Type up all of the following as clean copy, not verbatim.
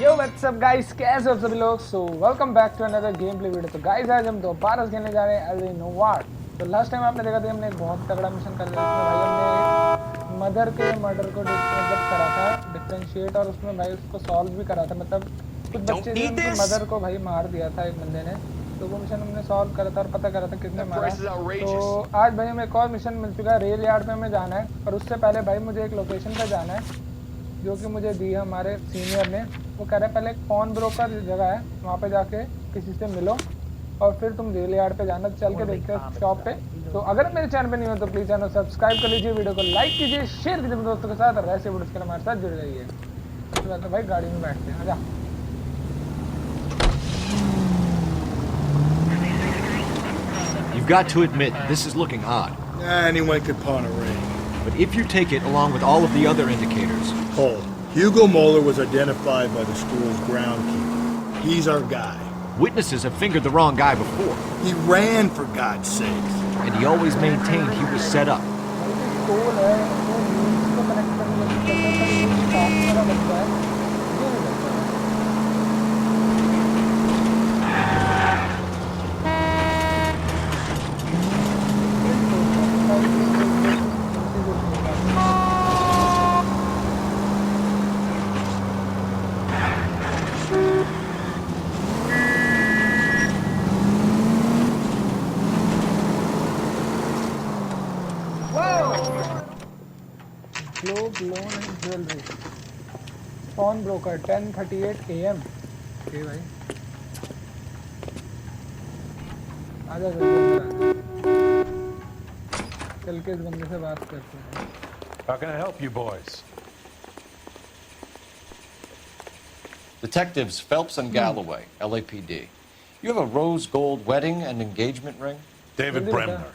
यो WhatsApp guys, कैसे हो सभी लोग। So welcome back to another gameplay video. तो गाइस आज हम दोबारा खेलने जा रहे हैं एज ए नोवार। तो लास्ट टाइम आपने देखा था हमने एक बहुत तगड़ा मिशन कर लिया जिसमें भाई हमने मदर के मर्डर को मतलब करा था डिफरेंशिएट, और उसमें भाई उसको सॉल्व भी करा था। मतलब कुछ बच्चे ने उनकी मदर को भाई मार दिया था एक बंदे ने, तो वो मिशन हमने सॉल्व करा था और पता करा था किसने मारा। तो आज भाई हमें एक और मिशन मिल चुका है, रेल यार्ड पे हमें जाना है। पर उससे पहले भाई मुझे एक लोकेशन पर जाना है जो कि मुझे दी है हमारे सीनियर ने। वो कह रहे हैं पहले एक फोन ब्रोकर जगह है, वहाँ पे जाके किसी से मिलो और फिर तुम रेल यार्ड पे जाना। चल के देखते हो शॉप पे। तो अगर मेरे चैनल पे नहीं हो तो प्लीज़ चैनल सब्सक्राइब कर लीजिए, वीडियो को लाइक कीजिए, शेयर कीजिए अपने दोस्तों के साथ, और ऐसे वीडियोस के लिए हमारे साथ जुड़ जाइए। सबसे पहले भाई गाड़ी में बैठते हैं, आजा। You've got to admit, this is looking odd. Anyone could pawn a ring. But if you take it along with all of the other indicators... Cole, Hugo Moeller was identified by the school's groundkeeper. He's our guy. Witnesses have fingered the wrong guy before. He ran, for God's sakes. And he always maintained he was set up. Loan and jewelry. Pawn broker 10:38 AM. Okay भाई, आजा चल के इस बंदे से बात करते हैं। How can I help you boys? Detectives Phelps and Galloway, LAPD. You have a rose gold wedding and engagement ring? David Bremner.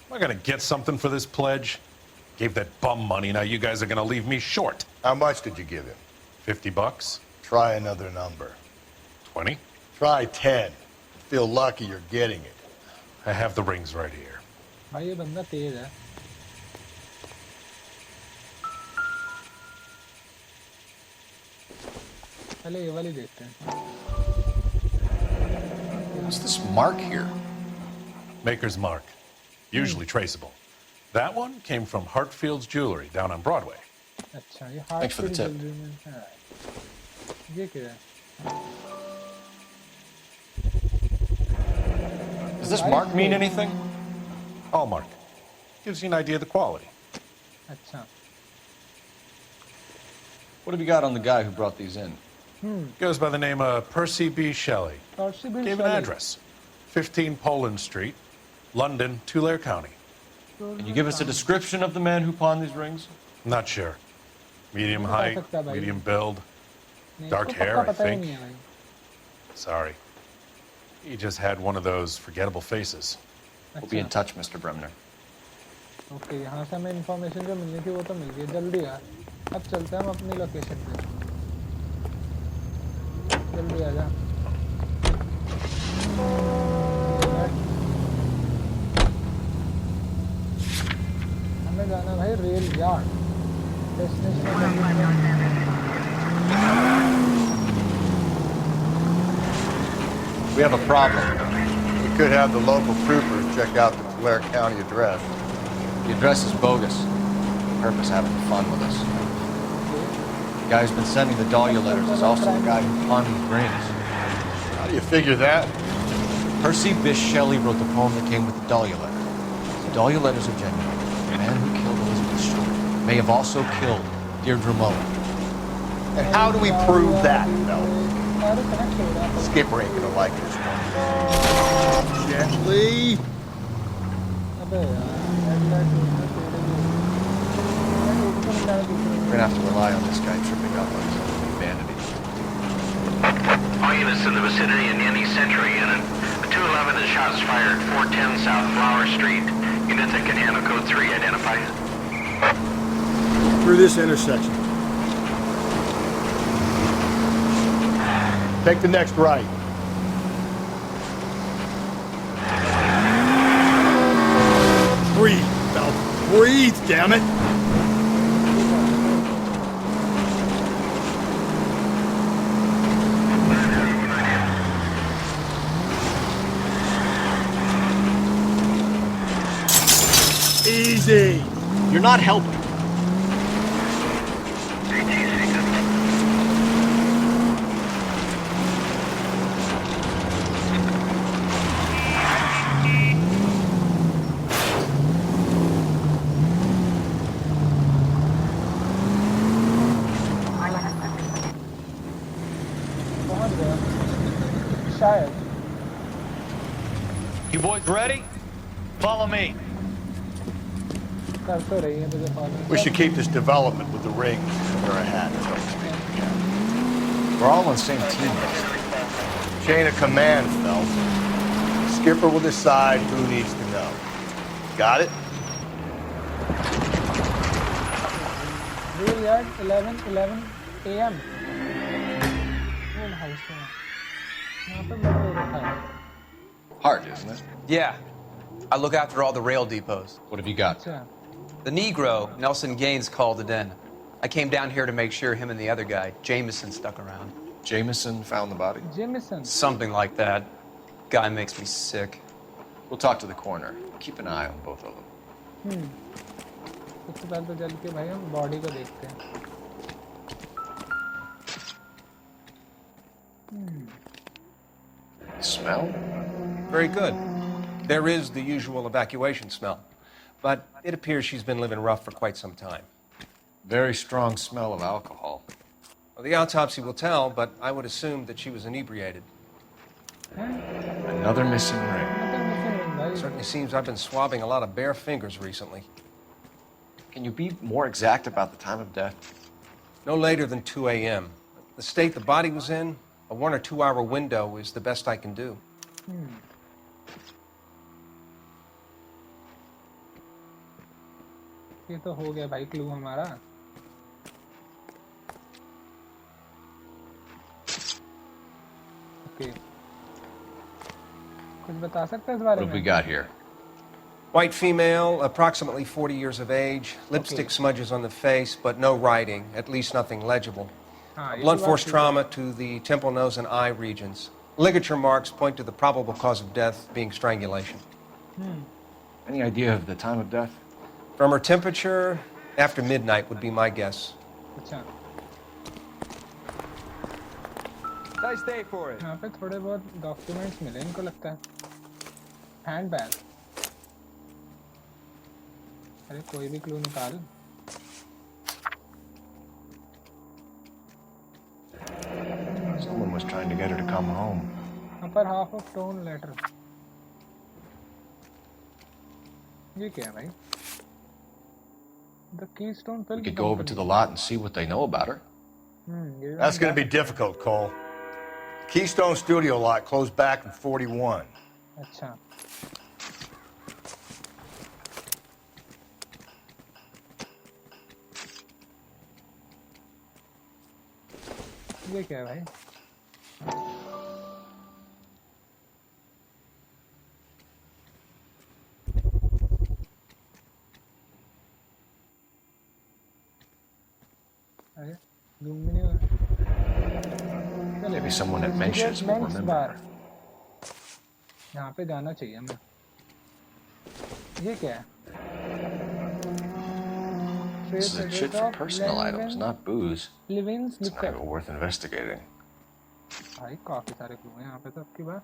Am I gonna get something for this pledge? Gave that bum money, now you guys are gonna leave me short. How much did you give him? $50? Try another number. 20? Try 10. Feel lucky you're getting it. I have the rings right here. भाई ये बंदा तेज है। पहले ये वाली देखते हैं। What's this mark here? Maker's mark. Usually traceable. That one came from Hartfield's Jewelry down on Broadway. अच्छा, ये Thanks for the tip. ये क्या है? Does this mark mean anything? Hallmark. Gives you an idea of the quality. अच्छा। What have you got on the guy who brought these in? Goes by the name of Percy B. Shelley. Gave an address. 15 Poland Street, London, Tulare County. Can you give us a description of the man who pawned these rings? Not sure. Medium height, medium build, dark hair, I think. Sorry. He just had one of those forgettable faces. We'll be in touch, Mr. Bremner. Okay, यहाँ से हमें information जो मिलनी थी वो तो मिल गई। जल्दी यार, अब चलते हैं हम अपनी लोकेशन पे। जल्दी आ जा। हमें जाना भाई rail yard. We have a problem. We could have the local troopers check out the Tulare County address. The address is bogus. The purpose having fun with us. The guy who's been sending the Dahlia letters is also the guy who pawned these rings. How do you figure that? Percy Bysshe Shelley wrote the poem that came with the Dahlia letter. The Dahlia letters are genuine. The man who killed Elizabeth Short may have also killed Deirdre Mullen. And how do we prove that, fellas? Skipper ain't gonna like this one. Gently. We're gonna have to rely on this guy tripping up on his own vanity. All units in the vicinity in any Century unit. A 211 is shots fired, 410 South Flower Street. Units that can handle code 3 identify. Through this intersection. Take the next right. Breathe, Phelps. Breathe, damn it. Easy. You're not helping. पहुंच गया शायद You boys ready? Follow me. कर तो रही है तुझे follow We should keep this development with the rings where I had it, so to speak. We're all on the same team. Chain of command, Phelps. Skipper will decide who needs to know. Got it? real yard 11 AM house में यहाँ पे बड़ा रखा है Hard, isn't it? Yeah. I look after all the rail depots. What have you got? अच्छा The Negro, Nelson Gaines, called it in. I came down here to make sure him and the other guy, Jameson, stuck around. Jameson found the body? Jameson Something like that. Guy makes me sick. We'll talk to the coroner. Keep an eye on both of them. सबसे पहले तो चल के भाई हम body को देखते हैं Smell? Very good. There is the usual evacuation smell, but it appears she's been living rough for quite some time. Very strong smell of alcohol. Well, the autopsy will tell, but I would assume that she was inebriated. Another missing ring. मतलब missing भाई Certainly seems I've been swabbing a lot of bare fingers recently. Can you be more exact about the time of death? No later than 2 a.m. The state the body was in, a 1 or 2 hour window is the best I can do. ये तो हो गया भाई clue हमारा okay कुछ बता सकते हैं इस What बारे have we में got here? White female, approximately 40 years of age, lipstick Okay. smudges on the face, but no writing, at least nothing legible. हाँ ये Blunt तो force बात trauma to the temple, nose, and eye regions. Ligature marks point to the probable cause of death being strangulation. Any idea of the time of death? From her temperature, after midnight would be my guess. अच्छा Nice day for it. यहाँ पे थोड़े बहुत documents मिले इनको लगता है hand bag अरे कोई भी क्लू निकाल Someone was trying to get her to come home. upper half of tone letter ये क्या है भाई the keystone We film could go over to the lot and see what they know about her. ये भी That's going to be difficult, Cole. Keystone Studio lot closed back in 41. अच्छा ये क्या है भाई अरे जूम भी नहीं हो रहा Maybe someone at Mensch's will Men's remember bar. her. यहाँ पे जाना चाहिए हमें ये क्या है This is a shit for personal items, not booze. लिविंस It's not लिखकर even worth investigating. भाई काफी सारे क्लू हैं यहाँ पे तो आपकी बात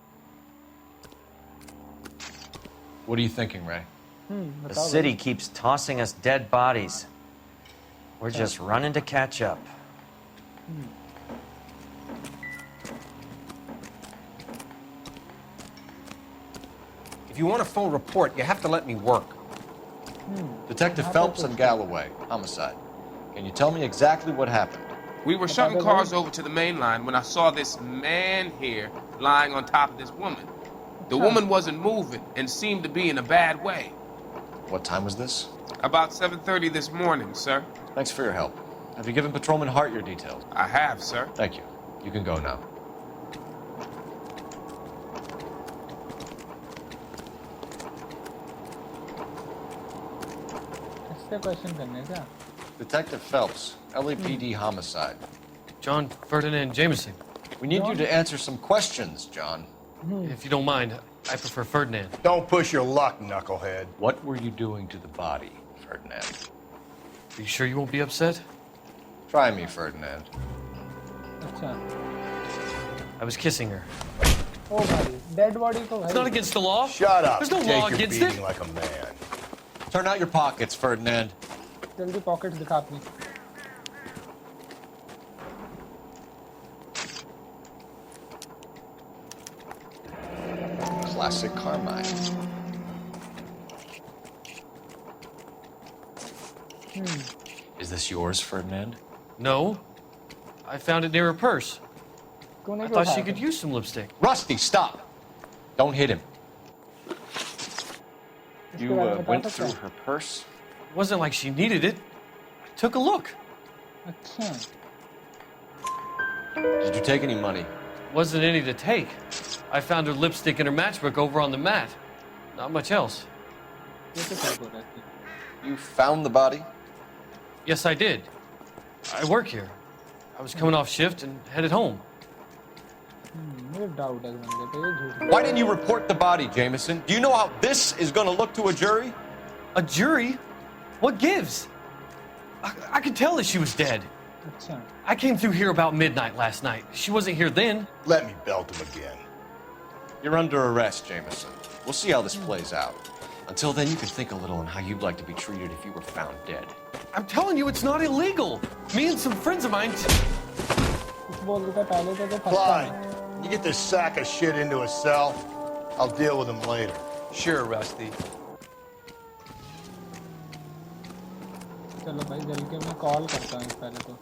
What are you thinking, Ray? The बताओ city keeps tossing us dead bodies. We're just running to catch up. If you want a full report, you have to let me work. Detective Phelps and Galloway, homicide. Can you tell me exactly what happened? We were shutting cars over to the main line when I saw this man here lying on top of this woman. The woman wasn't moving and seemed to be in a bad way. What time was this? About 7:30 this morning, sir. Thanks for your help. Have you given Patrolman Hart your details? I have, sir. Thank you. You can go now. इससे question करने क्या Detective Phelps, LAPD homicide. John Ferdinand Jameson. We need you to answer some questions, John. If you don't mind, I prefer Ferdinand. Don't push your luck, knucklehead. What were you doing to the body, Ferdinand? Are you sure you won't be upset? Try me, Ferdinand. अच्छा I was kissing her. ओ भाई dead body को It's भाई not against the law. Shut up. There's no Take law your against beating it. like a man. Turn out your pockets, Ferdinand. जल्दी pockets दिखा अपनी Classic Carmine. Is this yours, Ferdinand? No. I found it near her purse. तूने I क्यों thought she उठाया could था? use some lipstick. Rusty, stop! Don't hit him. इसके You बारे में बता went सकता through है? her purse? It wasn't like she needed it. I took a look. अच्छा Did you take any money? Wasn't any to take. I found her lipstick and her matchbook over on the mat. Not much else. ये तो क्या बोल रहा है? You found the body? Yes, I did. I work here. I was coming off shift and headed home. मुझे doubt है बंदे पे ये झूठ Why didn't you report the body, Jameson? Do you know how this is going to look to a jury? A jury? What gives? I could tell that she was dead. अच्छा I came through here about midnight last night. She wasn't here then. Let me belt him again. You're under arrest, Jameson. We'll see how this plays out. Until then, you can think a little on how you'd like to be treated if you were found dead. I'm telling you, it's not illegal. Me and some friends of mine. कुछ बोल रहा था पहले तो फंसता Clyde, है you get this sack of shit into a cell. I'll deal with him later. Sure, Rusty. चलो भाई जल के मैं कॉल करता हूँ पहले तो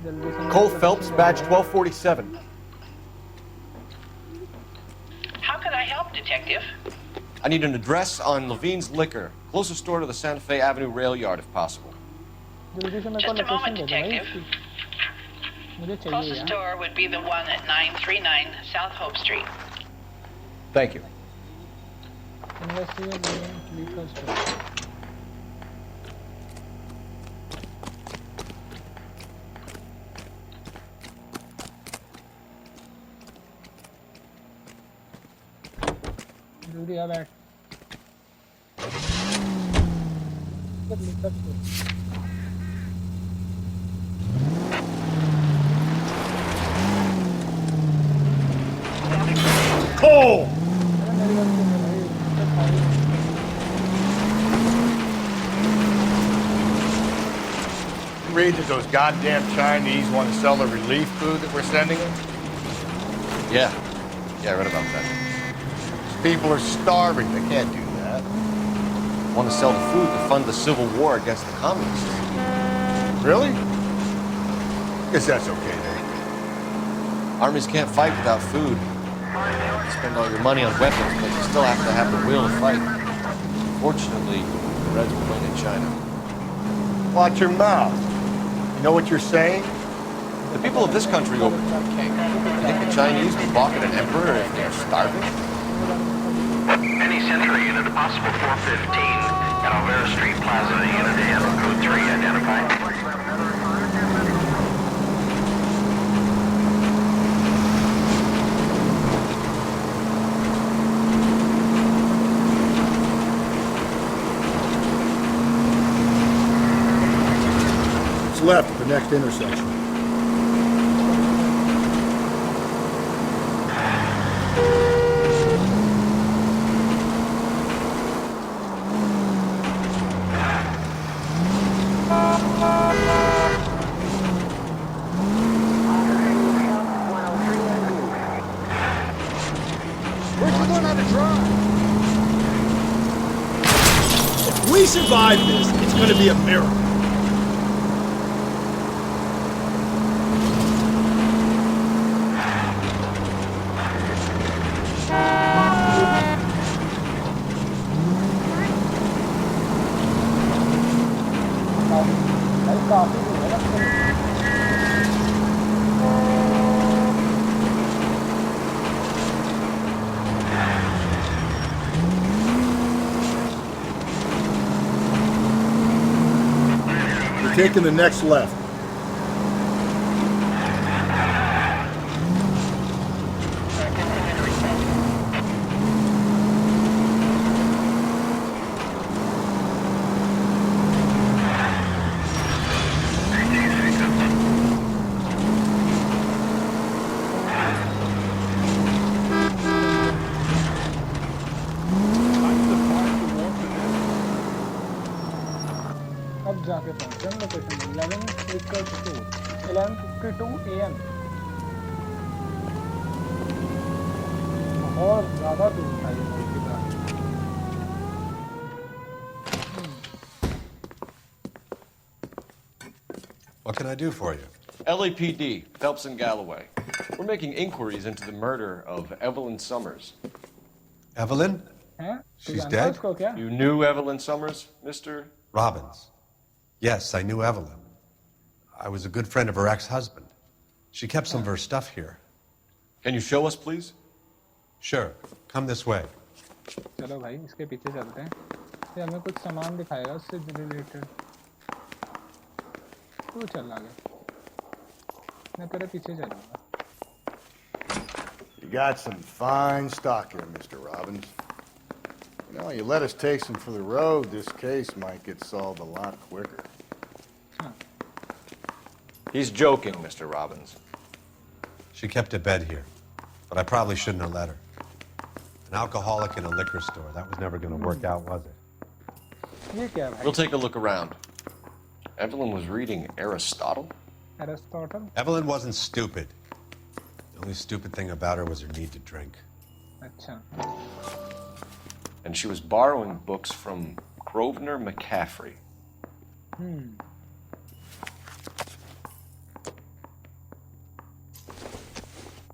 जल्दी से Cole Phelps, badge 1247. How can I help, Detective? I need an address on Levine's Liquor. Closest store to the Santa Fe Avenue rail yard, if possible. जल्दी से मेरे को Just a लोकेशन moment, दे दो भाई Detective. इसकी। मुझे चाहिए Closest यार store would be the one at 939 South Hope Street. Thank you. Investigate legal store जल्दी आ बैठ Cole! You read that those goddamn Chinese want to sell the relief food that we're sending them? Yeah. Yeah, I read about that. These people are starving. They can't do that. Want to sell the food to fund the civil war against the communists. Really? Guess that's okay then. Armies can't fight without food. You spend all your money on weapons, but you still have to have the will to fight. Fortunately, the Reds will win in China. Watch your mouth. You know what you're saying? The people of this country over king. You think the Chinese will balk at an emperor if they are starving? Any Century unit, a possible 415 at Alvera Street Plaza, unit handle code 3 identified. It's left at the next intersection. If we survive this, it's going to be a miracle. भाई काफी दूर है रास्ते में। taking the next left. अब जाके पहुंचे हम लोकेशन 11:52 AM। बहुत ज़्यादा दूर था ये मॉल की तरफ। What can I do for you? LAPD, Phelps and Galloway. We're making inquiries into the murder of Evelyn Summers. Evelyn? हैं? तू She's जानता है dead? उसको क्या? You knew Evelyn Summers, Mr. Robbins. Yes, I knew Evelyn. I was a good friend of her ex-husband. She kept some of her stuff here. Can you show us, please? Sure. Come this way. चलो भाई इसके पीछे चलते हैं। ये हमें कुछ सामान दिखाएगा उससे रिलेटेड। तू चल आगे। मैं तेरे पीछे चलूँगा। You got some fine stock here, Mr. Robbins. You know, you let us take some for the road, this case might get solved a lot quicker. He's joking, Mr. Robbins. She kept a bed here, but I probably shouldn't have let her. An alcoholic in a liquor store. That was never going to work out, was it? ये क्या भाई? We'll take a look around. Evelyn was reading Aristotle? Aristotle? Evelyn wasn't stupid. The only stupid thing about her was her need to drink. अच्छा। And she was borrowing books from Grosvenor McCaffrey.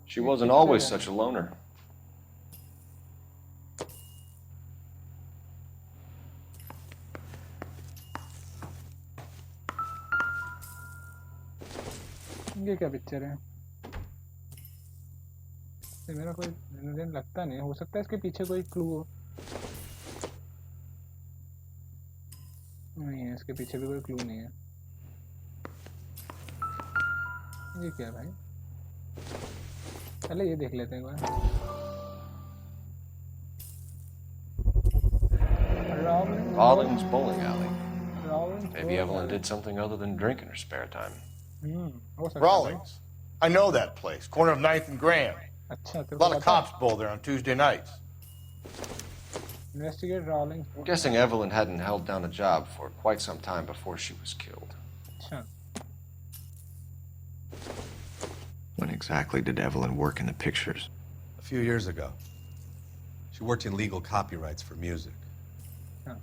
She wasn't always such a loner. ये क्या picture है? ये मेरा कोई लेन लगता नहीं, हो सकता है इसके पीछे कोई क्लू हो। नहीं है, इसके पीछे भी कोई क्लू नहीं है। ये क्या है भाई? पहले ये देख लेते हैं एक बार। Rollins Bowling Alley. Rollins Maybe Bowling Evelyn Alley. did something other than drink in her spare time. हो सकता है। Rawlings. I know that place, corner of 9th and Grand. अच्छा, A lot of cops bowl there on Tuesday nights. Investigate Rawlings. I'm guessing Evelyn hadn't held down a job for quite some time before she was killed. अच्छा। When exactly did Evelyn work in the pictures? A few years ago. She worked in legal copyrights for music. हाँ।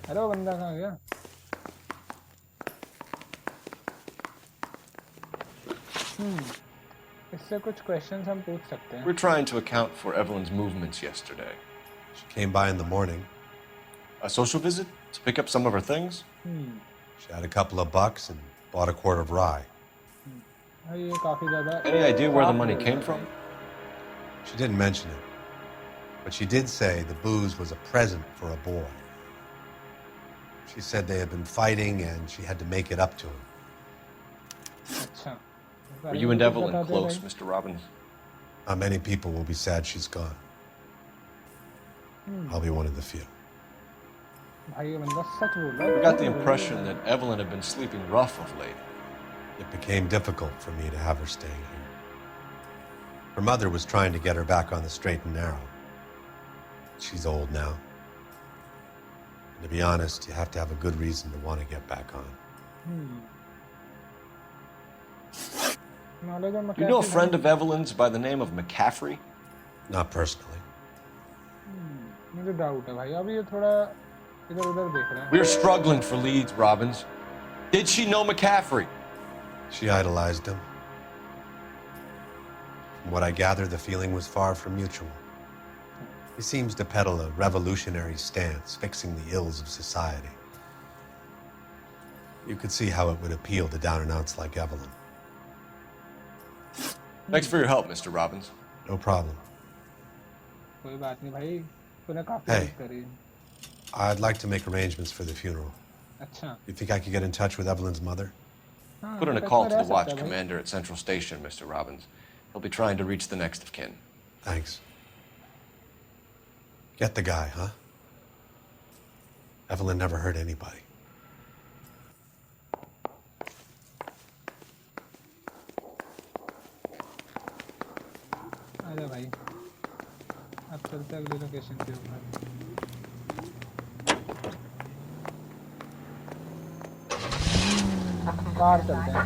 Hello बंदा कहाँ गया? इससे कुछ questions हम पूछ सकते हैं। We're trying to account for Evelyn's movements yesterday. She came by in the morning. A social visit to pick up some of her things? She had a couple of bucks and bought a quart of rye. ये काफी ज़्यादा। Any idea where the money came from? She didn't mention it, but she did say the booze was a present for a boy. She said they had been fighting and she had to make it up to him. अच्छा। Were you and Evelyn close, Mr. Robbins? Not many people will be sad she's gone. I'll be one of the few. भाई ये बंदा सच बोल रहा है। I got the impression that Evelyn had been sleeping rough of late. It became difficult for me to have her staying here. Her mother was trying to get her back on the straight and narrow. She's old now. And to be honest, you have to have a good reason to want to get back on. You know a friend of Evelyn's by the name of McCaffrey? Not personally. मुझे doubt है भाई, अभी ये थोड़ा इधर-उधर देख रहा है। We're struggling for leads, Robbins. Did she know McCaffrey? She idolized him. From what I gather, the feeling was far from mutual. He seems to peddle a revolutionary stance, fixing the ills of society. You could see how it would appeal to down and outs like Evelyn. Thanks for your help, Mr. Robbins. No problem. कोई बात नहीं भाई, तूने काफी Hey. मदद करी। I'd like to make arrangements for the funeral. अच्छा। You think I could get in touch with Evelyn's mother? हाँ, Put in a तो call इसमें to the रह watch सकता है भाई। commander at Central Station, Mr. Robbins. He'll be trying to reach the next of kin. Thanks. Get the guy, huh? Evelyn never hurt anybody. आजा भाई, अब चलते हैं अगली लोकेशन के ऊपर। बाहर चलते हैं।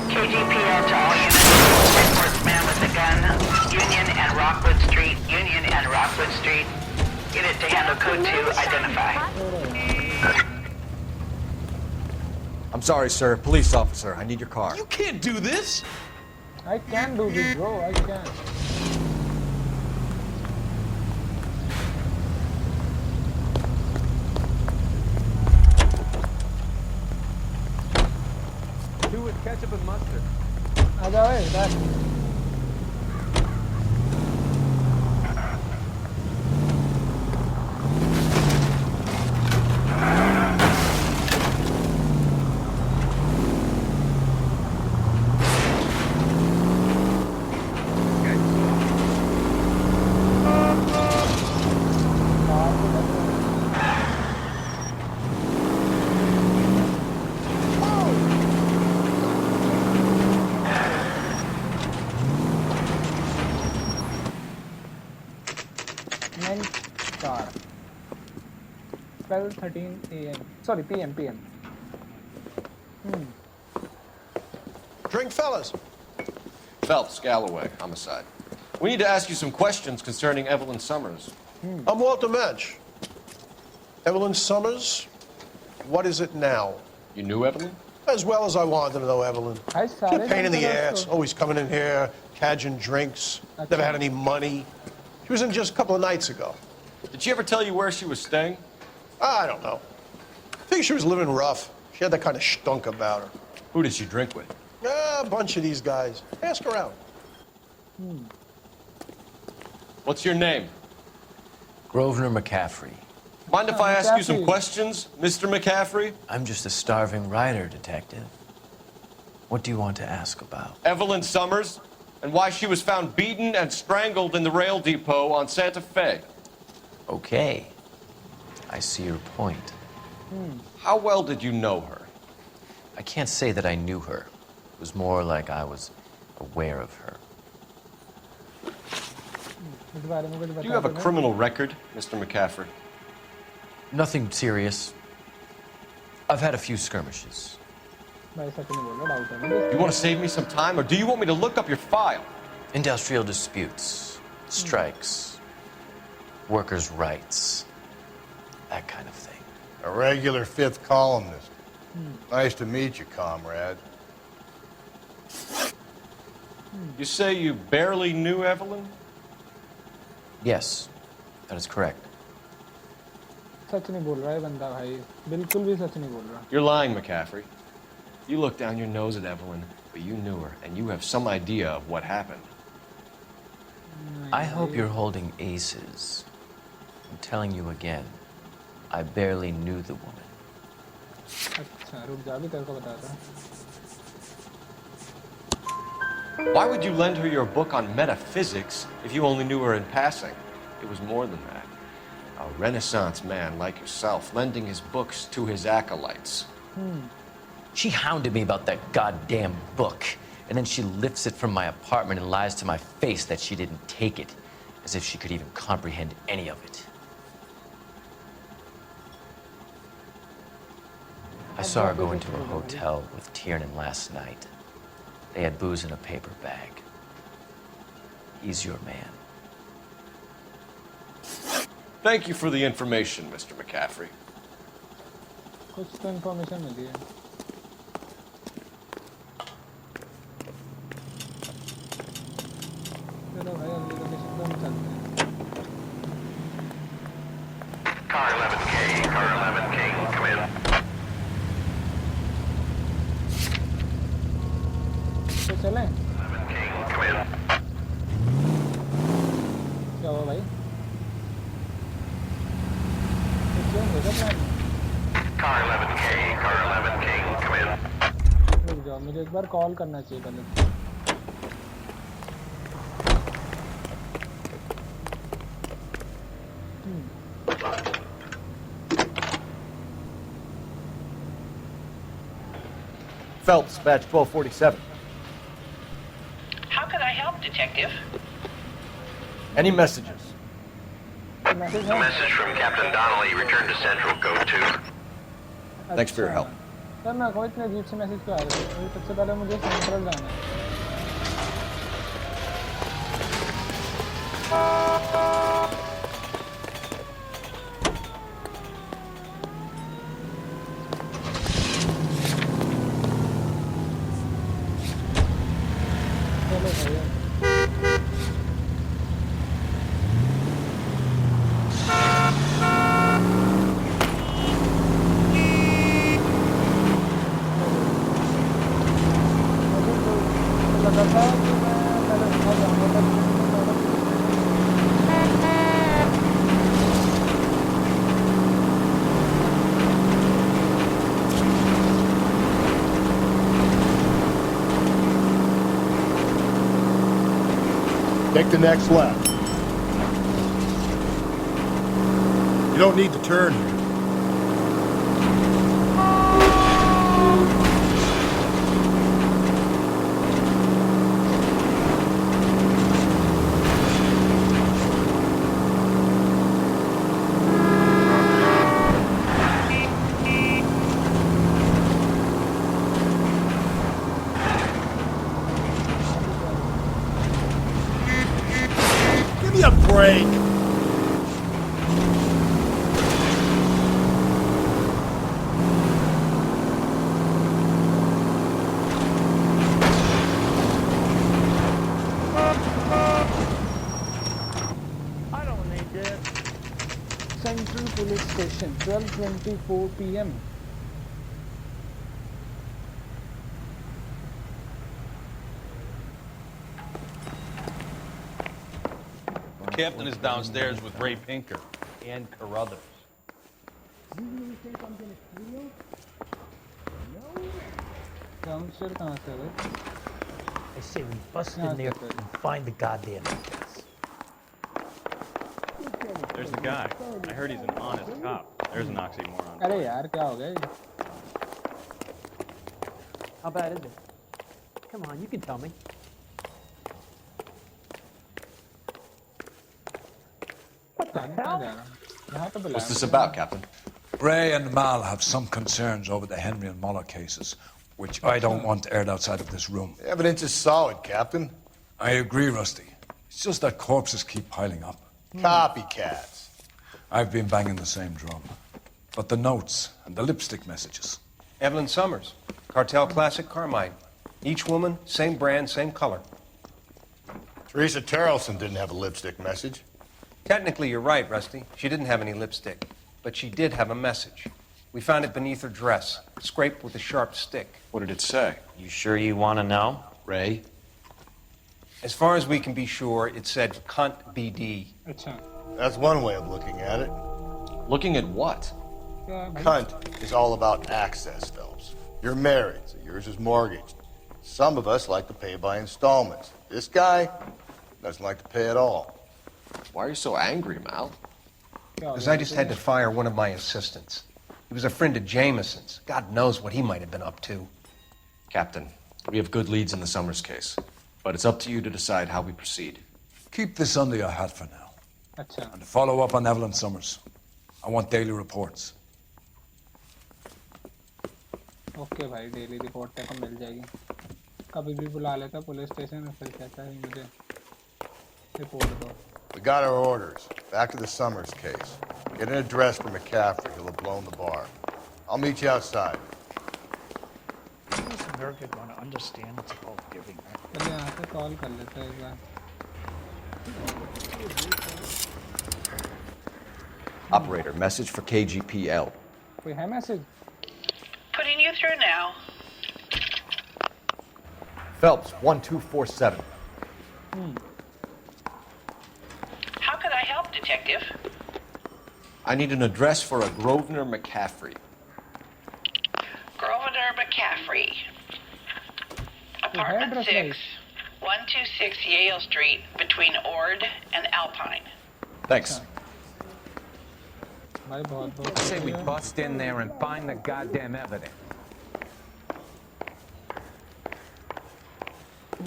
KGPL to all units. Reports man with a gun. Union and Rockwood Street. Union and Rockwood Street. Unit to handle code 2. Identify. I'm sorry, sir. Police officer, I need your car. You can't do this! I can do this, bro. I can. Do with ketchup and mustard. आजा भाई, इधर। Star. 12:13 a.m. Sorry, p.m. Drink, fellas. Phelps, Galloway, Homicide. We need to ask you some questions concerning Evelyn Summers. I'm Walter Mensch. Evelyn Summers, what is it now? You knew Evelyn? As well as I wanted to know Evelyn. She's a pain in the ass, always coming in here, cadging drinks, never had any money. She was in just a couple of nights ago. Did she ever tell you where she was staying? I don't know. I think she was living rough. She had that kind of stunk about her. Who did she drink with? A bunch of these guys. Ask around. What's your name? Grosvenor McCaffrey. Mind if I ask you some questions, Mr. McCaffrey? I'm just a starving writer, Detective. What do you want to ask about? Evelyn Summers, and why she was found beaten and strangled in the rail depot on Santa Fe. Okay. I see your point. How well did you know her? I can't say that I knew her. It was more like I was aware of her. Do you have a criminal record, Mr. McCaffrey? Nothing serious. I've had a few skirmishes. Do you want to save me some time, or do you want me to look up your file? Industrial disputes, strikes, workers' rights, that kind of thing. A regular fifth columnist. Nice to meet you, comrade. You say you barely knew Evelyn? Yes, that is correct. सच नहीं बोल रहा है बंदा भाई, बिल्कुल भी सच नहीं बोल रहा। You're lying, McCaffrey. You look down your nose at Evelyn, but you knew her, and you have some idea of what happened. I hope you're holding aces. I'm telling you again, I barely knew the woman. अच्छा, रुक जा, अभी तेरे को बताता हूँ। Why would you lend her your book on metaphysics if you only knew her in passing? It was more than that. A Renaissance man like yourself, lending his books to his acolytes. She hounded me about that goddamn book, and then she lifts it from my apartment and lies to my face that she didn't take it, as if she could even comprehend any of it. I saw her go into a hotel with Tiernan last night. They had booze in a paper bag. He's your man. Thank you for the information, Mr. McCaffrey. कुछ तो information मिली है। चलो भाई अगली location पे हम चलते हैं। Car 11K, Car 11K, come in. तो चलें? 11K, come in. क्या हुआ भाई? तो क्यों होगा plan? Car 11K, Car 11K, come in. रुक जाओ, मुझे एक बार कॉल करना चाहिए पहले। Phelps, badge 1247. How can I help, Detective? Any messages? A message from Captain Donnelly. Return to Central, Code 2. Thanks for your help. Sir मैं कोई इतने अजीब से मैसेज क्यों आ रहे हैं? सबसे पहले मुझे सेंट्रल जाना है। चलो भैया। Take the next left. You don't need to turn here. Give me a break. I don't need it. Central Police Station, 12:24 p.m. Captain is downstairs with Ray Pinker and Carruthers. Downstairs कहाँ से है? I say we bust in there and find the goddamn evidence. There's the guy. I heard he's an honest cop. There's an oxymoron. अरे यार क्या हो गया ये? How bad is it? Come on, you can tell me. What the hell? What's this about, Captain? Ray and Mal have some concerns over the Henry and Muller cases, which I don't want aired outside of this room. The evidence is solid, Captain. I agree, Rusty. It's just that corpses keep piling up. Copycats. I've been banging the same drum. But the notes and the lipstick messages. Evelyn Summers, Cartel Classic Carmine. Each woman, same brand, same color. Teresa Terrelson didn't have a lipstick message. Technically, you're right, Rusty. She didn't have any lipstick. But she did have a message. We found it beneath her dress, scraped with a sharp stick. What did it say? You sure you want to know? Ray? As far as we can be sure, it said cunt BD. That's one way of looking at it. Looking at what? Cunt is all about access, Phelps. You're married, so yours is mortgaged. Some of us like to pay by installments. This guy doesn't like to pay at all. Why are you so angry, Mal? Because I just had to fire one of my assistants. He was a friend of Jameson's. God knows what he might have been up to. Captain, we have good leads in the Summers case, but it's up to you to decide how we proceed. Keep this under your hat for now. And follow up on Evelyn Summers. I want daily reports. Okay भाई daily report तक मिल जाएगी कभी भी बुला लेता police station और फिर कहता है मुझे रिपोर्ट दो We got our orders. Back to the Summers case. Get an address for McCaffrey. He'll have blown the bar. I'll meet you outside. Is America going to understand it's about giving? चलिए यहाँ से call कर लेते हैं एक बार. Operator, message for KGPL. कोई है message? Putting you through now. Phelps, 1247. How could I help, Detective? I need an address for a Grosvenor McCaffrey. Grosvenor McCaffrey. Apartment 6, 126 Yale Street, between Ord and Alpine. Thanks. भाई बहुत बहुत. I say we bust in there and find the goddamn evidence.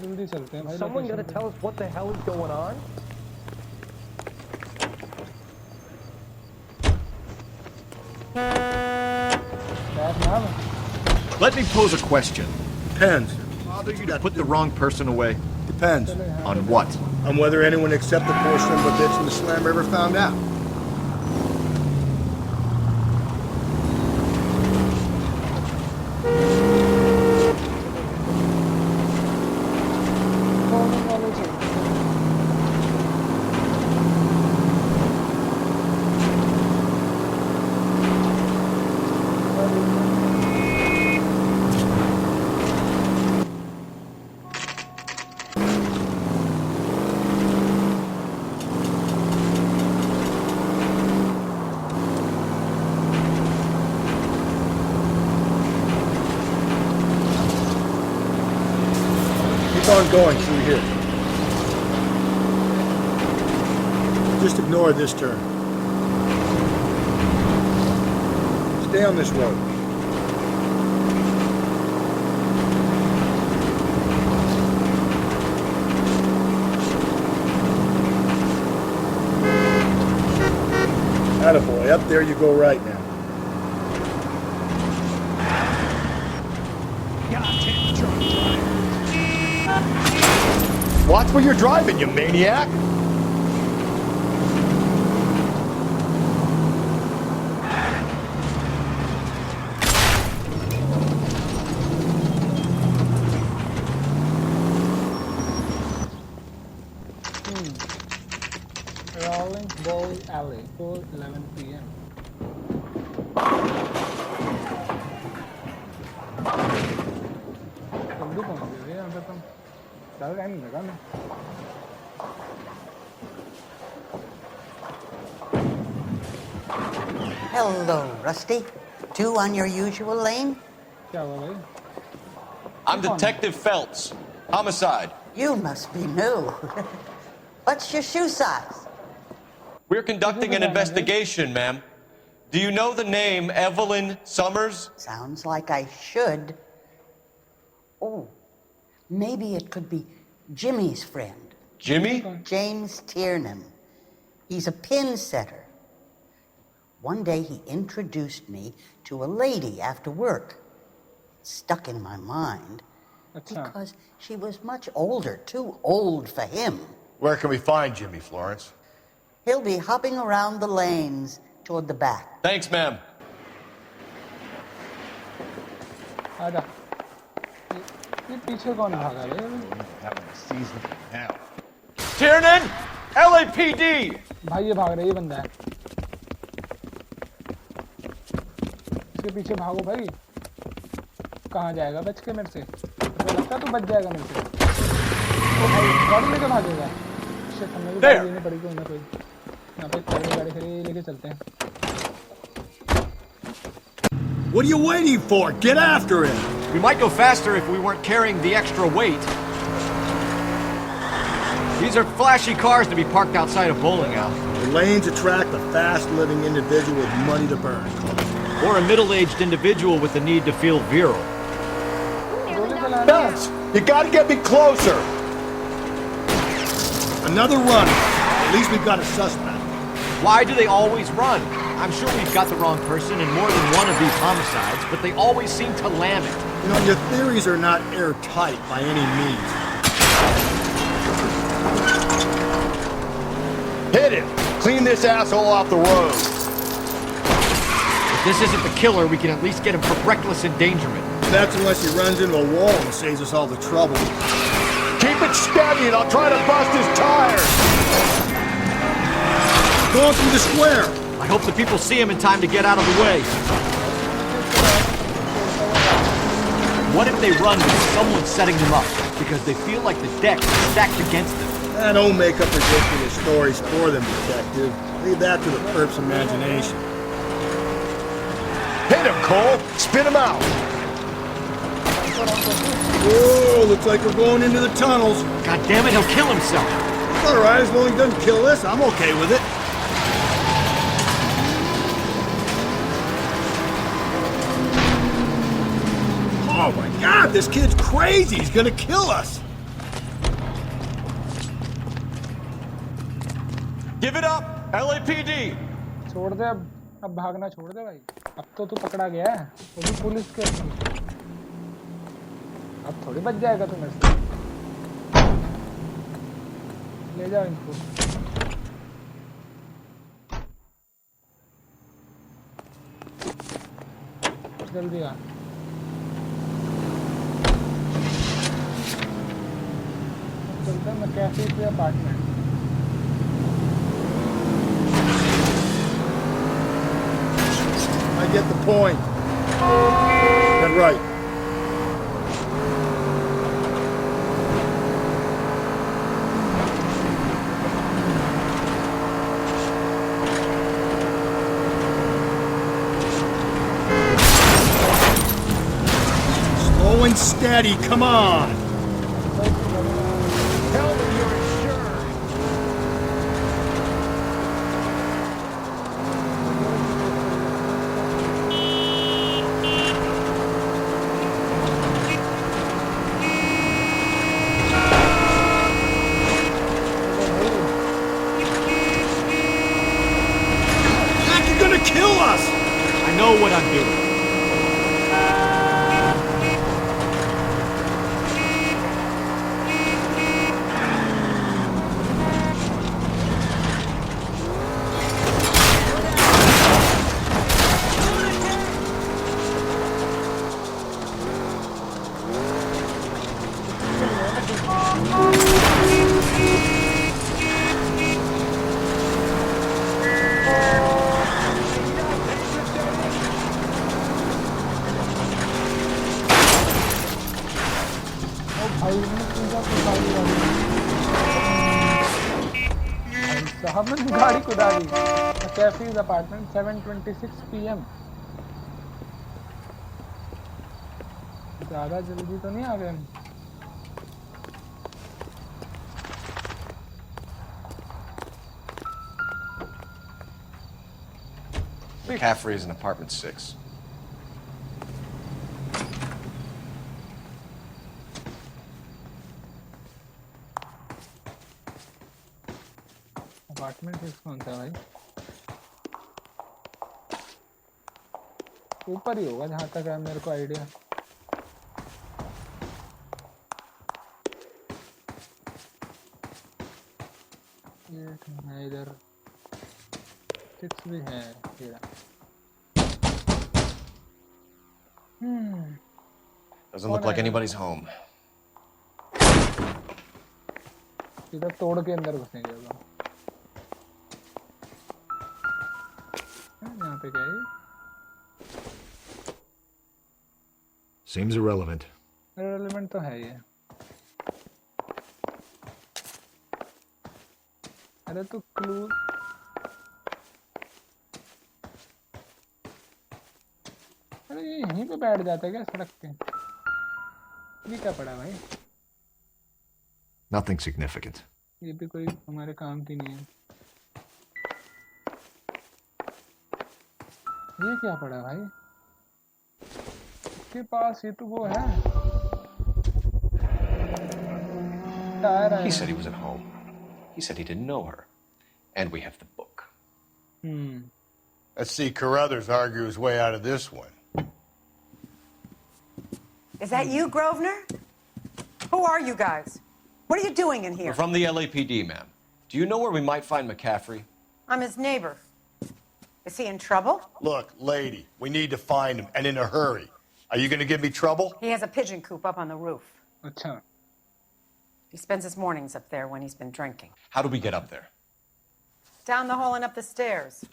जल्दी चलते हैं भाई. Someone gonna tell us what the hell is going on? Let me pose a question. Depends. Bother you to put the wrong person away? Depends. On what? On whether anyone except the poor son of a bitch in the slammer ever found out. On going through here. Just ignore this turn. Stay on this road. Attaboy, up there you go right now. Goddamn drunk driver. Watch where you're driving, you maniac! Rolling Boy Alley, 4:11 p.m. जल्दी पहुंच गए यहाँ पे तुम. ज़्यादा time नहीं लगा मैं. Hello, Rusty. Two on your usual lane? क्या हुआ भाई? I'm Detective Phelps. Homicide. You must be new. What's your shoe size? We're conducting an investigation, ma'am. Do you know the name Evelyn Summers? Sounds like I should. Oh, maybe it could be Jimmy's friend. Jimmy? James Tiernan. He's a pin setter. One day he introduced me to a lady after work. It stuck in my mind because she was much older, too old for him. Where can we find Jimmy, Florence? He'll be hopping around the lanes toward the back. Thanks, ma'am. आजा. ये पीछे कौन भागा रे? Tiernan, LAPD. भाई ये भाग रहा है, ये बंदा है. इसके पीछे भागो भाई. कहाँ जाएगा बच के मेरे से? मुझे लगता तू बच जाएगा मेरे से. तो भाई गाड़ी लेके भागेगा. शिट, हमें भी गाड़ी लेनी पड़ेगी कोई ना कोई. यहाँ पे गाड़ी खड़ी लेके चलते हैं. What are you waiting for? Get after him! We might go faster if we weren't carrying the extra weight. These are flashy cars to be parked outside a bowling alley. The lanes attract a fast-living individual with money to burn. Or a middle-aged individual with the need to feel virile. Nuts! You gotta get me closer! Another run. At least we've got a suspect. Why do they always run? I'm sure we've got the wrong person in more than one of these homicides, but they always seem to lam it. You know, your theories are not airtight by any means. Hit him! Clean this asshole off the road! If this isn't the killer, we can at least get him for reckless endangerment. That's unless he runs into a wall and saves us all the trouble. Keep it steady and I'll try to bust his tires! Going through the square! I hope the people see him in time to get out of the way. What if they run with someone setting them up? Because they feel like the deck is stacked against them. Don't make up ridiculous stories for them, detective. Leave that to the perp's imagination. Hit him, Cole! Spin him out! Whoa, looks like we're going into the tunnels. God damn it, he'll kill himself. It's all right, as long as he doesn't kill us, I'm okay with it. Oh my God, this kid's crazy. He's gonna kill us. Give it up, LAPD. छोड़ दे अब भागना छोड़ दे भाई अब तो तू पकड़ा गया है वो भी पुलिस के अब थोड़ी बच जाएगा तू मेरे से ले जाओ इनको जल्दी आ चलते हैं मैं कैफे से apartment I get the point. That's right. Slow and steady, come on. Tell them you're insured. Kill us! I know what I'm doing. हमने गाड़ी कुदा दी कैफीज अपार्टमेंट 7:26 PM ज़्यादा जल्दी तो नहीं आ गए हम McCaffrey is in apartment 6. Apartment 6 कौन सा भाई ऊपर ही होगा जहाँ तक है मेरे को आइडिया ये है इधर 6 भी है Doesn't look like anybody's home. इधर तोड़ के अंदर घुसेंगे यहाँ पे क्या है Seems irrelevant. Irrelevant तो है ये अरे तो क्लू अरे ये यहीं पे बैठ जाता है क्या सड़क पे ये क्या पड़ा भाई Nothing significant. ये भी कोई हमारे काम की नहीं है ये क्या पड़ा भाई इसके पास ये तो वो है He said he was at home. He said he didn't know her. And we have the book. Let's see Carruthers argue his way out of this one. Is that you, Grosvenor? Who are you guys? What are you doing in here? We're from the LAPD, ma'am. Do you know where we might find McCaffrey? I'm his neighbor. Is he in trouble? Look, lady, we need to find him, and in a hurry. Are you gonna give me trouble? He has a pigeon coop up on the roof. अच्छा He spends his mornings up there when he's been drinking. How do we get up there? Down the hall and up the stairs.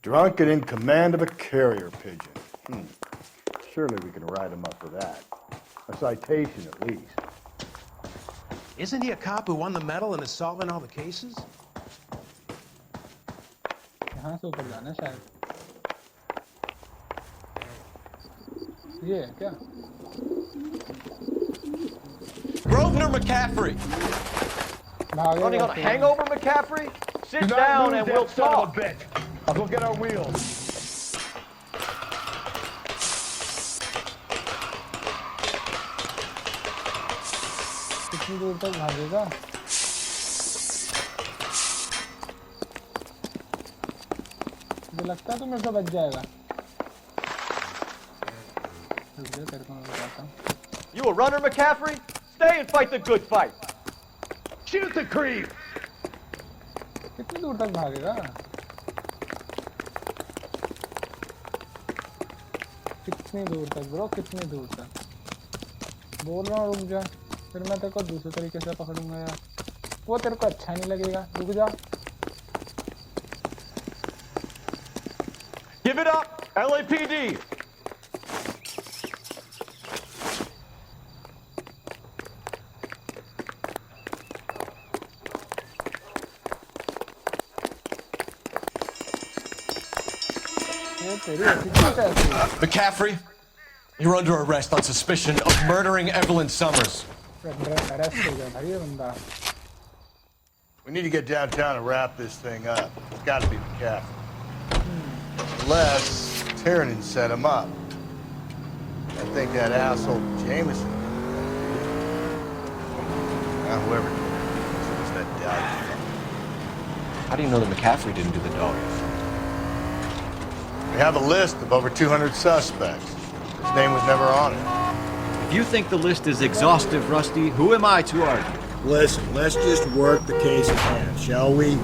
Drunk and in command of a carrier pigeon. Surely we can write him up for that. A citation, at least. Isn't he a cop who won the medal and is solving all the cases? यहाँ से ऊपर जाना है शायद ये है क्या Grosvenor McCaffrey! Running on a hangover, McCaffrey? Sit down and we'll talk. I'll go get our wheels. कितनी दूर तक भागेगा मुझे लगता है तो मेरे से बच जाएगा You a runner, McCaffrey? Stay and fight the good fight. Shoot the creep. कितनी दूर तक भागेगा कितनी दूर तक ब्रो कितनी दूर तक बोल रहा हूँ रुक जा फिर मैं तेरे को दूसरे तरीके से पकड़ूंगा यार वो तेरे को अच्छा नहीं लगेगा रुक जा Give it up, LAPD! McCaffrey, you're under arrest on suspicion of murdering Evelyn Summers. We need to get downtown and wrap this thing up. It's got to be McCaffrey. Unless Tiernan set him up. I think that asshole Jameson. Whoever did it was that dog. How do you know that McCaffrey didn't do the dog? We have a list of over 200 suspects. His name was never on it. If you think the list is exhaustive, Rusty, who am I to argue? Listen, let's just work the case at hand, shall we?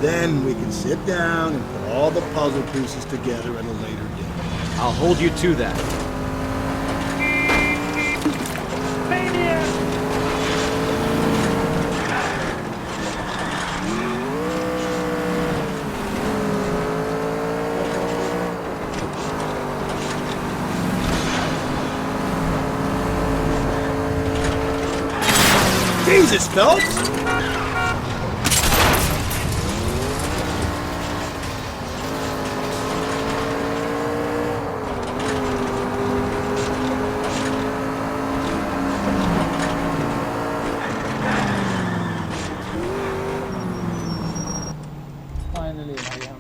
Then we can sit down and put all the puzzle pieces together at a later date. I'll hold you to that. Jesus, Phelps! Finally, भाई हम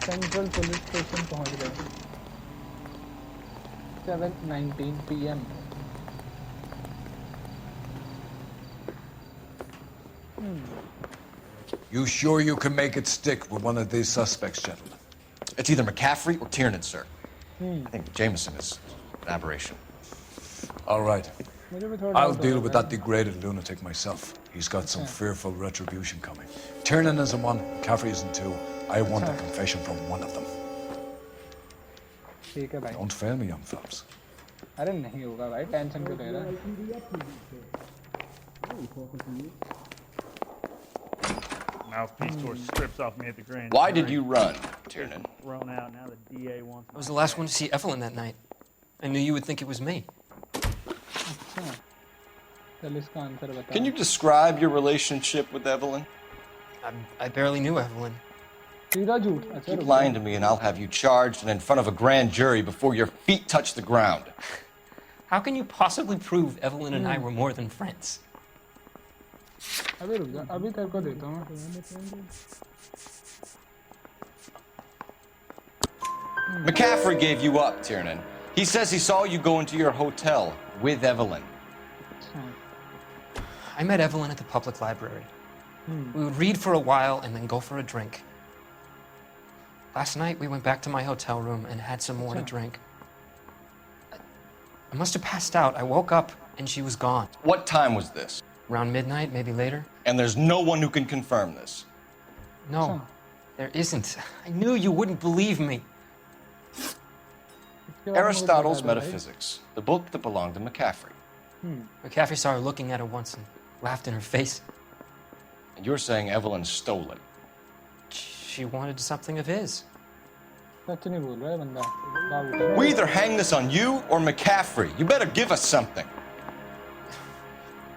central police station पहुंच गए 7:19 PM. You sure you can make it stick with one of these suspects, gentlemen? It's either McCaffrey or Tiernan, sir. Hmm. I think Jameson is an aberration. All right. मुझे भी थोड़ा I'll doubt deal हो with रहा that degraded lunatic myself. He's got some fearful retribution coming. Tiernan isn't one, Caffrey isn't two. I want a confession from one of them. ठीक है भाई Don't fail me, young Phelps. अरे नहीं होगा भाई tension क्यों ले रहा है Mouthpiece tore strips off me at the grand. Why did you run, Tiernan? Thrown out. Now the DA wants. I was the last one to see Evelyn that night. I knew you would think it was me. अच्छा चल इसका answer बता Can you describe your relationship with Evelyn? I barely knew Evelyn. सीधा झूठ अच्छा Keep रुक lying to me and I'll have you charged and in front of a grand jury before your feet touch the ground. How can you possibly prove Evelyn and I were more than friends? अभी रुक जा अभी तेरे को देता हूँ McCaffrey gave you up, Tiernan. He says he saw you go into your hotel with Evelyn. I met Evelyn at the public library. We would read for a while and then go for a drink. Last night, we went back to my hotel room and had some more to drink. I must have passed out. I woke up and she was gone. What time was this? Around midnight, maybe later. And there's no one who can confirm this. No, there isn't. I knew you wouldn't believe me. Aristotle's Metaphysics, the book that belonged to McCaffrey. McCaffrey saw her looking at it once and laughed in her face. And you're saying Evelyn stole it. She wanted something of his. We either hang this on you or McCaffrey. You better give us something.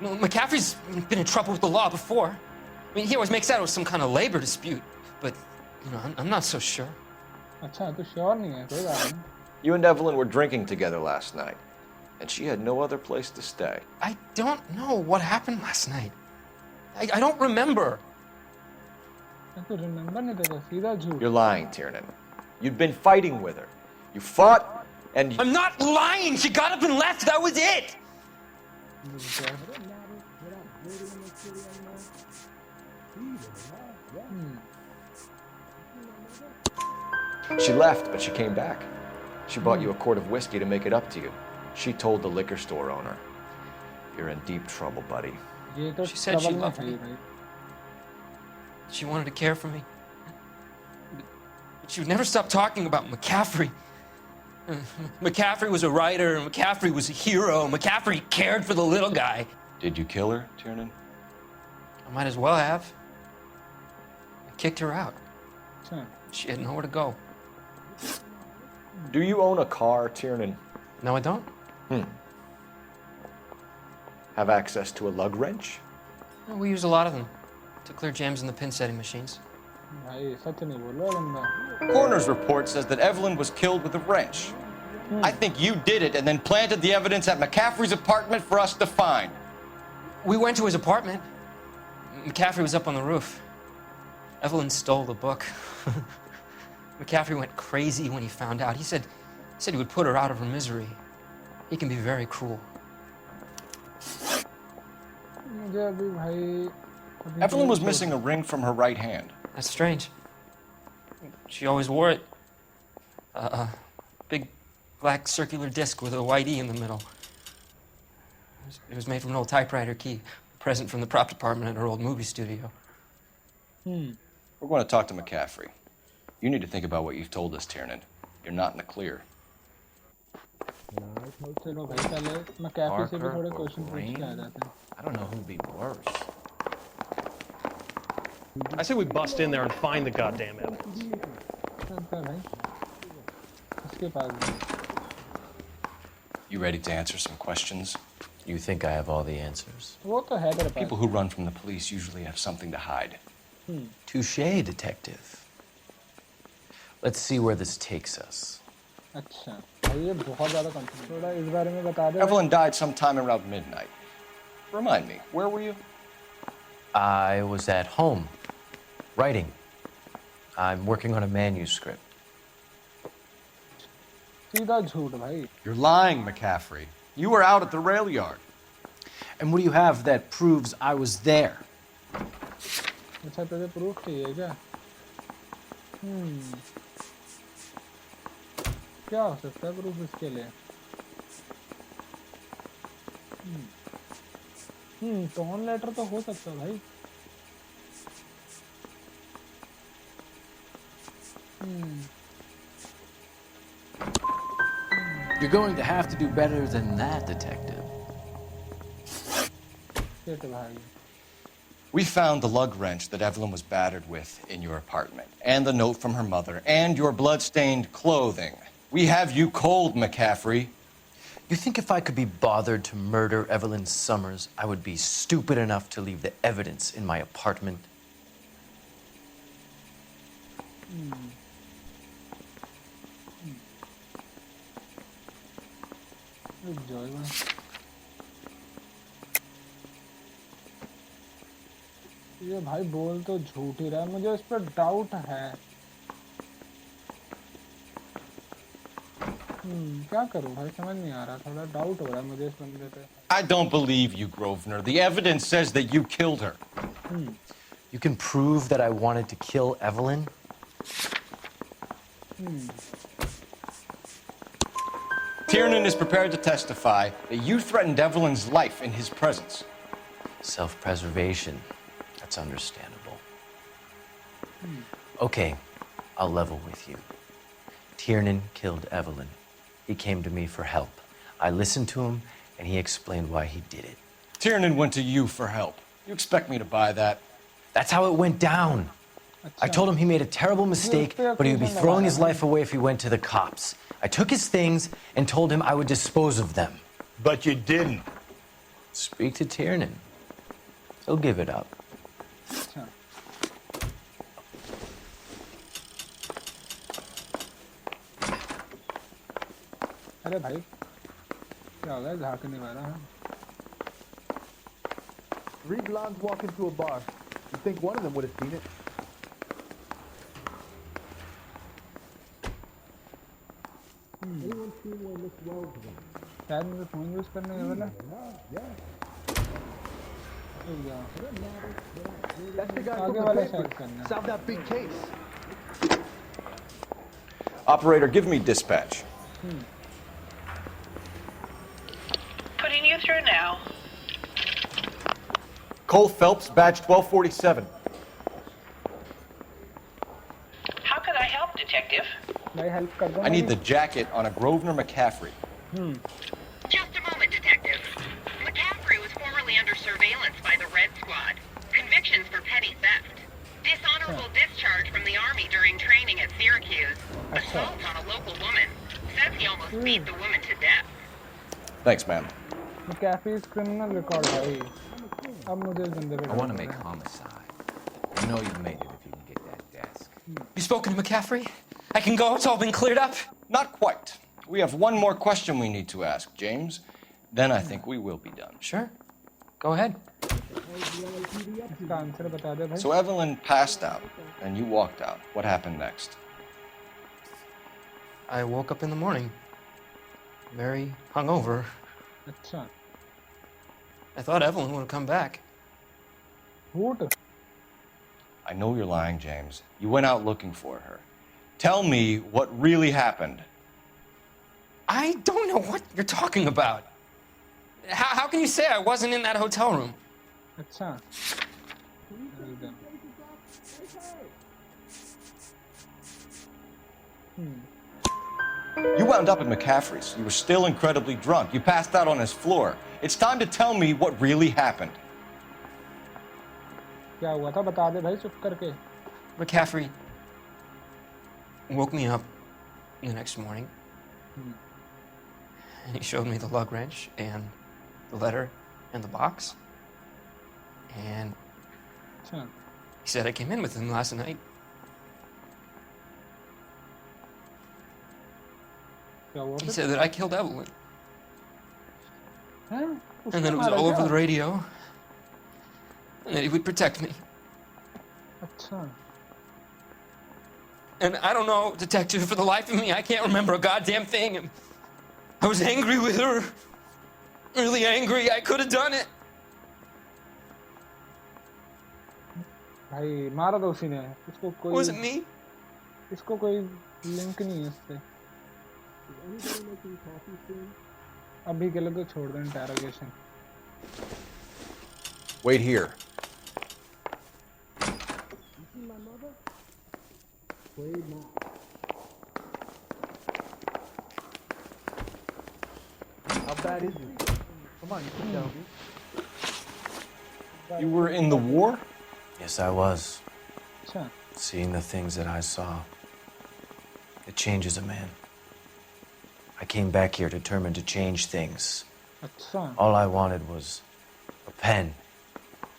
Well, McCaffrey's been in trouble with the law before. I mean, he always makes out it was some kind of labor dispute, but, you know, I'm not so sure. You and Evelyn were drinking together last night, and she had no other place to stay. I don't know what happened last night. I don't remember. You're lying, Tiernan. You'd been fighting with her. You fought, and I'm not lying! She got up and left, that was it! She left, but she came back. She bought you a quart of whiskey to make it up to you. She told the liquor store owner. You're in deep trouble, buddy. She said she loved me. She wanted to care for me. But she would never stop talking about McCaffrey. McCaffrey was a writer, and McCaffrey was a hero. McCaffrey cared for the little guy. Did you kill her, Tiernan? I might as well have. I kicked her out. She had nowhere to go. Do you own a car, Tiernan? No, I don't. Have access to a lug wrench? No, we use a lot of them to clear jams in the pin setting machines. Coroner's report says that Evelyn was killed with a wrench. I think you did it and then planted the evidence at McCaffrey's apartment for us to find. We went to his apartment. McCaffrey was up on the roof. Evelyn stole the book. McCaffrey went crazy when he found out. He said he would put her out of her misery. He can be very cruel. Evelyn was missing a ring from her right hand. That's strange. She always wore it. Big black circular disc with a white E in the middle. It was made from an old typewriter key, a present from the prop department at her old movie studio. We're going to talk to McCaffrey. You need to think about what you've told us, Tiernan. You're not in the clear. Parker or Green? I don't know who'd be worse. I say we bust in there and find the goddamn evidence. You ready to answer some questions? You think I have all the answers? People who run from the police usually have something to hide. Touché, detective. Let's see where this takes us. Evelyn died sometime around midnight. Remind me, where were you? I was at home, writing. I'm working on a manuscript. You're lying, McCaffrey. You were out at the rail yard. And what do you have that proves I was there? क्या हो सकता है proof इसके लिए tone letter तो हो सकता है भाई You're going to have to do better than that, detective. We found the lug wrench that Evelyn was battered with in your apartment, and the note from her mother, and your blood-stained clothing. We have you cold, McCaffrey. You think if I could be bothered to murder Evelyn Summers, I would be stupid enough to leave the evidence in my apartment? ये भाई बोल तो झूठ ही रहा है मुझे इस पर डाउट है क्या करूं भाई समझ नहीं आ रहा थोड़ा डाउट हो रहा है मुझे इस बंदे पे I don't believe you, Grosvenor. The evidence says that you killed her. You can prove that I wanted to kill Evelyn? Tiernan is prepared to testify that you threatened Evelyn's life in his presence. Self-preservation. It's understandable. Okay, I'll level with you. Tiernan killed Evelyn. He came to me for help. I listened to him, and he explained why he did it. Tiernan went to you for help. You expect me to buy that? That's how it went down. I told him he made a terrible mistake, but he would be throwing his life away if he went to the cops. I took his things and told him I would dispose of them. But you didn't. Speak to Tiernan. He'll give it up. अरे भाई क्या हो गया झाँक नहीं मारा है 3 blondes walk into a bar. You think one of them would have seen it? Anyone seen one Miss Wells then? शायद मुझे फोन यूज करने का वाला That's the guy आगे from वाला the शायद paper. करना Solved that big case. Operator, give me dispatch. Putting you through now. Cole Phelps, badge 1247. How could I help, Detective? भाई हेल्प कर दो I need the jacket on a Grosvenor McCaffrey. Just a moment, Detective. McCaffrey was formerly under surveillance by the Red Squad. Convictions for petty theft. Dishonorable discharge from the Army during training at Syracuse. Assault on a local woman. Says he almost beat the woman to death. Thanks, ma'am. McAfee's criminal record भाई अब मुझे इस बंदे पे I want to make homicide. You know you made it if you can get that desk. You spoken to McCaffrey? I can go? It's all been cleared up? Not quite. We have one more question we need to ask, James. Then I think we will be done. Sure. Go ahead. इसका answer बता दे भाई So Evelyn passed out, and you walked out. What happened next? I woke up in the morning, very hungover. अच्छा I thought Evelyn would have come back. Whoot. I know you're lying, James. You went out looking for her. Tell me what really happened. I don't know what you're talking about. How can you say I wasn't in that hotel room? अच्छा You wound up at McCaffrey's. You were still incredibly drunk. You passed out on his floor. It's time to tell me what really happened. क्या हुआ था बता दे भाई चुप करके McCaffrey woke me up the next morning. And he showed me the lug wrench and the letter and the box. And he said I came in with him last night. He said that I killed Evelyn. And then it was all over the radio. And that he would protect me. And I don't know, Detective, for the life of me, I can't remember a goddamn thing. I was angry with her. Really angry. I could have done it. भाई मारा तो उसी ने इसको कोई Was it me? इसको कोई link नहीं है इससे अभी के लिए तो छोड़ दो interrogation Wait here. How bad is it? Come on, you can tell me. You were in the war? Yes, I was. अच्छा Seeing the things that I saw, it changes a man. I came back here determined to change things. अच्छा All I wanted was a pen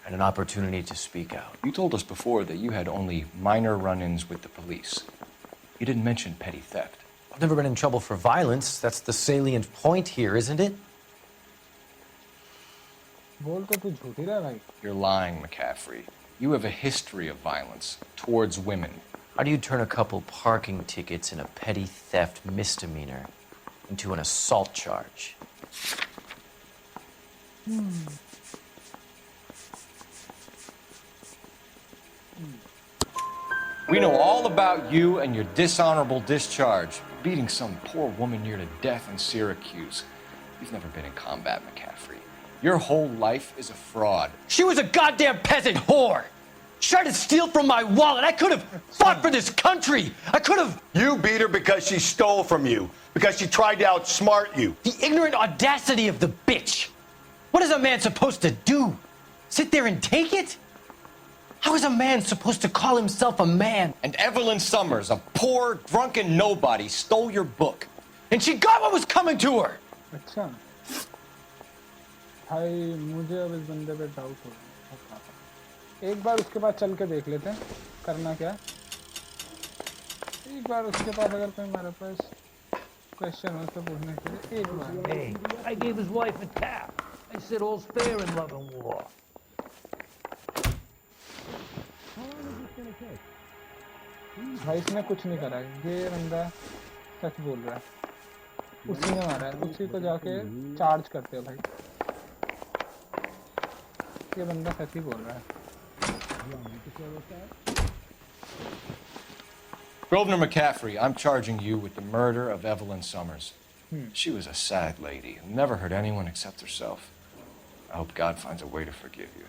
and an opportunity to speak out. You told us before that you had only minor run-ins with the police. You didn't mention petty theft. I've never been in trouble for violence. That's the salient point here, isn't it? बोल तो तू झूठी रहा है भाई You're lying, McCaffrey. You have a history of violence towards women. How do you turn a couple parking tickets and a petty theft misdemeanor into an assault charge? We know all about you and your dishonorable discharge, beating some poor woman near to death in Syracuse. You've never been in combat, McCaffrey. Your whole life is a fraud. She was a goddamn peasant whore! She tried to steal from my wallet. I could have fought for this country. I could have. You beat her because she stole from you, because she tried to outsmart you. The ignorant audacity of the bitch. What is a man supposed to do? Sit there and take it? How is a man supposed to call himself a man? And Evelyn Summers, a poor, drunken nobody, stole your book. And she got what was coming to her. अच्छा भाई मुझे अब इस बंदे पे doubt हो रहा है। एक बार उसके पास चल के देख लेते हैं करना क्या। एक बार उसके पास अगर कोई हमारे पास क्वेश्चन हो तो पूछने के लिए एक बार। Hey, I gave his wife a tap. I said all's fair in love and war. भाई इसने कुछ नहीं करा है। ये बंदा सच बोल रहा है। उसी ने मारा है। उसी को जाके चार्ज करते हो भाई। ये बंदा सच ही बोल रहा है। Grosvenor McCaffrey, I'm charging you with the murder of Evelyn Summers. She was a sad lady who never hurt anyone except herself. I hope God finds a way to forgive you.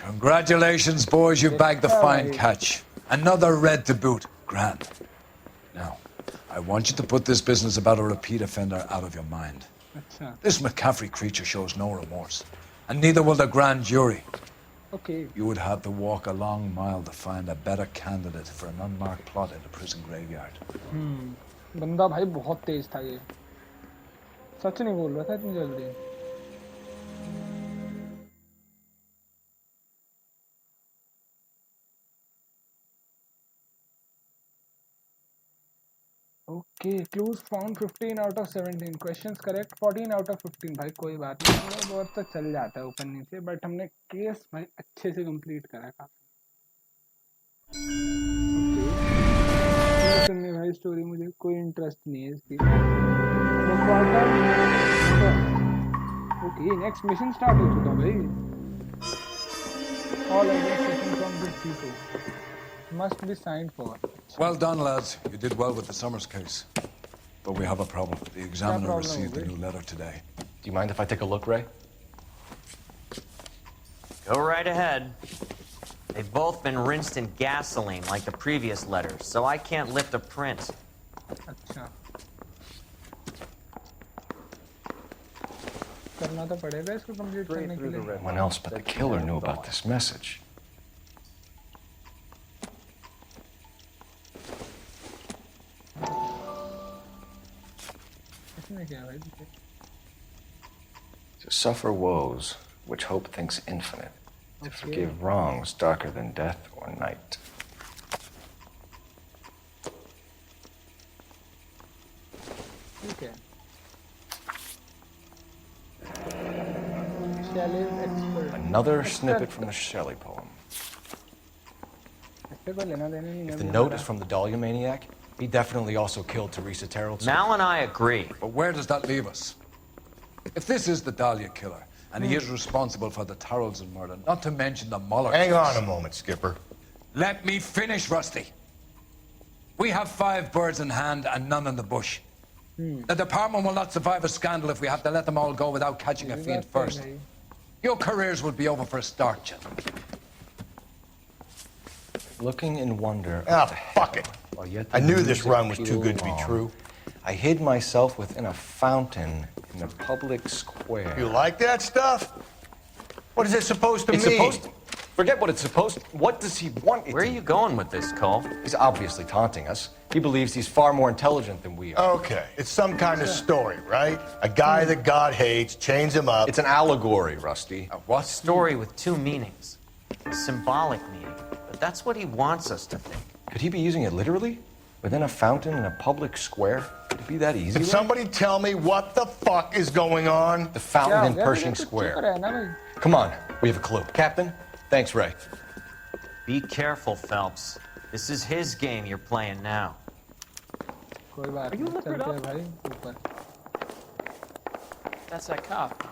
Congratulations, boys, you bagged the fine catch. Another red to boot. Grand. Now, I want you to put this business about a repeat offender out of your mind. This McCaffrey creature shows no remorse, and neither will the grand jury. Okay. You would have to walk a long mile to find a better candidate for an unmarked plot in the prison graveyard. बंदा भाई बहुत तेज था ये। सच नहीं बोल रहा था इतनी जल्दी। Okay, clues found 15 out of 17, questions correct 14 out of 15। भाई कोई बात नहीं, थोड़ा बहुत तो चल जाता है ऊपर नीचे, बट हमने केस भाई अच्छे से कंप्लीट करा काफी। सुनने भाई स्टोरी मुझे कोई इंटरेस्ट नहीं है इसकी। ओके, नेक्स्ट मिशन स्टार्ट हो चुका भाई। All identification from this people must be signed for. Well done, lads. You did well with the Summers case. But we have a problem. The examiner received a new letter today. Do you mind if I take a look, Ray? Go right ahead. They've both been rinsed in gasoline like the previous letters, so I can't lift a print. अच्छा करना तो पड़ेगा इसको complete करने के लिए। No one else but the killer knew about this message. To suffer woes which hope thinks infinite, to forgive wrongs darker than death or night. Okay. Another snippet from the Shelley poem. If the note is from the Dahlia maniac, he definitely also killed Teresa Terrell. Mal and I agree. But where does that leave us? If this is the Dahlia killer, and he is responsible for the Tarrelson murder, not to mention the Muller Hang case. on a moment, Skipper. Let me finish, Rusty. We have 5 birds in hand and none in the bush. The department will not survive a scandal if we have to let them all go without catching a fiend first. Your careers will be over for a start, gentlemen. Looking in wonder. Ah, fuck it. I knew this run was too good to be true. I hid myself within a fountain in the public square. You like that stuff? What is it supposed to mean? Supposed to... Forget what it's supposed to... What does he want it Where are you going with this, Cole? He's obviously taunting us. He believes he's far more intelligent than we are. Okay, it's some kind of story, right? A guy that God hates, chains him up. It's an allegory, Rusty. A story with 2 meanings. A symbolic meaning. But that's what he wants us to think. Could he be using it literally? Within a fountain in a public square? Could it be that easy? Can somebody tell me what the fuck is going on? The fountain in Pershing Square. Come on, we have a clue. Captain, thanks, Ray. Be careful, Phelps. This is his game you're playing now. Are you liquored up? That's that cop.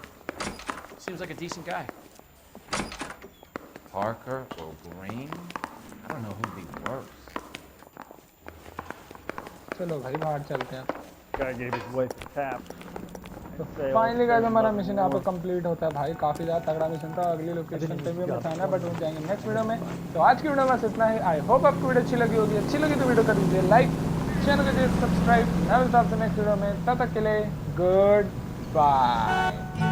Seems like a decent guy. Parker or Green? I don't know who'd be worse. चलो भाई बाहर चलते हैं। Guy gave his wife a tap. तो finally guys हमारा mission यहाँ पे complete होता है भाई। काफ़ी ज़्यादा तगड़ा मिशन था। अगली लोकेशन पे भी बताना है बट वो जाएंगे नेक्स्ट वीडियो में। तो आज की वीडियो में बस इतना ही। आई होप आपको वीडियो अच्छी लगी होगी। अच्छी लगी तो वीडियो कर दीजिए लाइक, चैनल को दीजिए सब्सक्राइब। मैं मिलता हूं आपसे नेक्स्ट वीडियो में, तब तक के लिए गुड बाय।